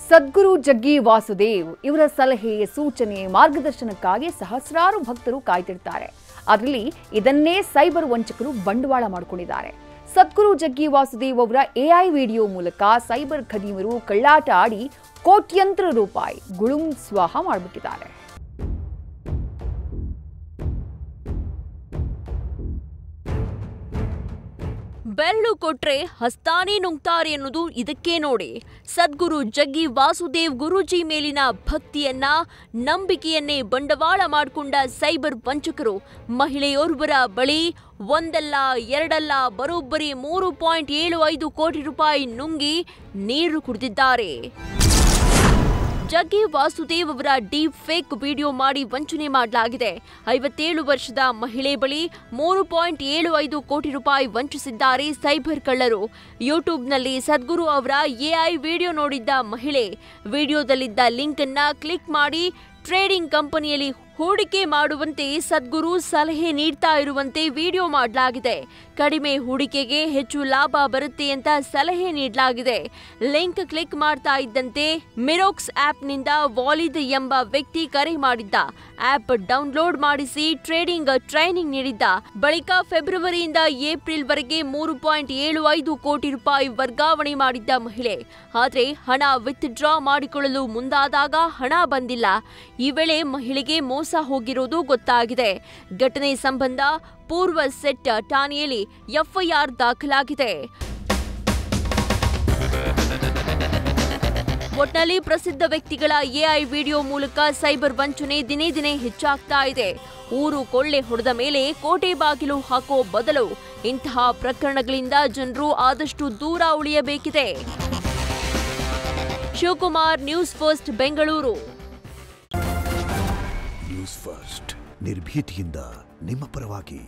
ಸದ್ಗುರು ಜಗ್ಗಿ ವಾಸುದೇವ್ ಇವರ ಸಲಹೆ, ಸೂಚನೆ, ಮಾರ್ಗದರ್ಶನಕ್ಕಾಗಿ ಸಹಸ್ರಾರು ಭಕ್ತರು ಕಾಯ್ತಿರ್ತಾರೆ. ಅದರಲ್ಲಿ ಇದನ್ನೇ ಸೈಬರ್ ವಂಚಕರು ಬಂಡವಾಳ ಮಾಡಿಕೊಂಡಿದ್ದಾರೆ. ಸದ್ಗುರು ಜಗ್ಗಿ ವಾಸುದೇವ್ ಅವರ AI ವಿಡಿಯೋ ಮೂಲಕ ಸೈಬರ್ ಖದೀಮರು ಕಳ್ಳಾಟ ಆಡಿ ಕೋಟ್ಯಂತರ ರೂಪಾಯಿ ಗುಳುಂ ಸ್ವಾಹ ಮಾಡಿಬಿಟ್ಟಿದ್ದಾರೆ. ಬೆರಳು ಕೊಟ್ರೆ ಹಸ್ತಾನೇ ನುಂಗ್ತಾರೆ ಅನ್ನೋದು ಇದಕ್ಕೆ ನೋಡಿ. ಸದ್ಗುರು ಜಗ್ಗಿ ವಾಸುದೇವ್ ಗುರೂಜಿ ಮೇಲಿನ ಭಕ್ತಿಯನ್ನ, ನಂಬಿಕೆಯನ್ನೇ ಬಂಡವಾಳ ಮಾಡಿಕೊಂಡ ಸೈಬರ್ ವಂಚಕರು ಮಹಿಳೆಯೋರ್ವರ ಬಳಿ ಒಂದಲ್ಲ ಎರಡಲ್ಲ ಬರೋಬ್ಬರಿ 3.75 ಕೋಟಿ ರೂಪಾಯಿ ನುಂಗಿ ನೀರು ಕುಡಿದಿದ್ದಾರೆ. ಜಗ್ಗಿ ವಾಸುದೇವ್ ಅವರ ಡೀಪ್ ಫೇಕ್ ವಿಡಿಯೋ ಮಾಡಿ ವಂಚನೆ ಮಾಡಲಾಗಿದೆ. 57 ವರ್ಷದ ಮಹಿಳೆ ಬಳಿ 3.75 ಕೋಟಿ ರೂಪಾಯಿ ವಂಚಿಸಿದ್ದಾರೆ ಸೈಬರ್ ಕಳ್ಳರು. ಯೂಟ್ಯೂಬ್ನಲ್ಲಿ ಸದ್ಗುರು ಅವರ AI ವಿಡಿಯೋ ನೋಡಿದ್ದ ಮಹಿಳೆ ವಿಡಿಯೋದಲ್ಲಿದ್ದ ಲಿಂಕ್ ಅನ್ನ ಕ್ಲಿಕ್ ಮಾಡಿ ಟ್ರೇಡಿಂಗ್ ಕಂಪನಿಯಲ್ಲಿ ಹೂಡಿಕೆ ಮಾಡುವಂತೆ ಸದ್ಗುರು ಸಲಹೆ ನೀಡ್ತಾ ಇರುವಂತೆ ವಿಡಿಯೋ ಮಾಡಲಾಗಿದೆ. ಕಡಿಮೆ ಹೂಡಿಕೆಗೆ ಹೆಚ್ಚು ಲಾಭ ಬರುತ್ತೆ ಅಂತ ಸಲಹೆ ನೀಡಲಾಗಿದೆ. ಲಿಂಕ್ ಕ್ಲಿಕ್ ಮಾಡ್ತಾ ಇದ್ದಂತೆ ಮಿರೋಕ್ಸ್ ಆಪ್ನಿಂದ ವಾಲಿದ್ ಎಂಬ ವ್ಯಕ್ತಿ ಕರೆ ಮಾಡಿದ್ದ. ಆಪ್ ಡೌನ್ಲೋಡ್ ಮಾಡಿಸಿ ಟ್ರೇಡಿಂಗ್ ಟ್ರೈನಿಂಗ್ ನೀಡಿದ್ದ. ಬಳಿಕ ಫೆಬ್ರವರಿಯಿಂದ ಏಪ್ರಿಲ್ ವರೆಗೆ 3.75 ಕೋಟಿ ರೂಪಾಯಿ ವರ್ಗಾವಣೆ ಮಾಡಿದ್ದ ಮಹಿಳೆ. ಆದರೆ ಹಣ ವಿತ್ಡ್ರಾ ಮಾಡಿಕೊಳ್ಳಲು ಮುಂದಾದಾಗ ಹಣ ಬಂದಿಲ್ಲ. ಈ ವೇಳೆ ಮಹಿಳೆಗೆ ಮೋಸ ಹೋಗಿರೋದು ಗೊತ್ತಾಗಿದೆ. ಘಟನೆ ಸಂಬಂಧ ಪೂರ್ವ ಸೆಟ್ ಠಾಣೆಯಲ್ಲಿ FIR ದಾಖಲಾಗಿದೆ. ಒಟ್ನಲ್ಲಿ ಪ್ರಸಿದ್ಧ ವ್ಯಕ್ತಿಗಳ AI ವಿಡಿಯೋ ಮೂಲಕ ಸೈಬರ್ ವಂಚನೆ ದಿನೇ ದಿನೇ ಹೆಚ್ಚಾಗ್ತಾ ಇದೆ. ಊರು ಕೊಳ್ಳೆ ಹೊಡೆದ ಮೇಲೆ ಕೋಟೆ ಬಾಗಿಲು ಹಾಕೋ ಬದಲು ಇಂತಹ ಪ್ರಕರಣಗಳಿಂದ ಜನರು ಆದಷ್ಟು ದೂರ ಉಳಿಯಬೇಕಿದೆ. Shivakumar, News First, Bengaluru. News First ನಿರ್ಭೀತಿಯಿಂದ ನಿಮ್ಮ ಪರವಾಗಿ.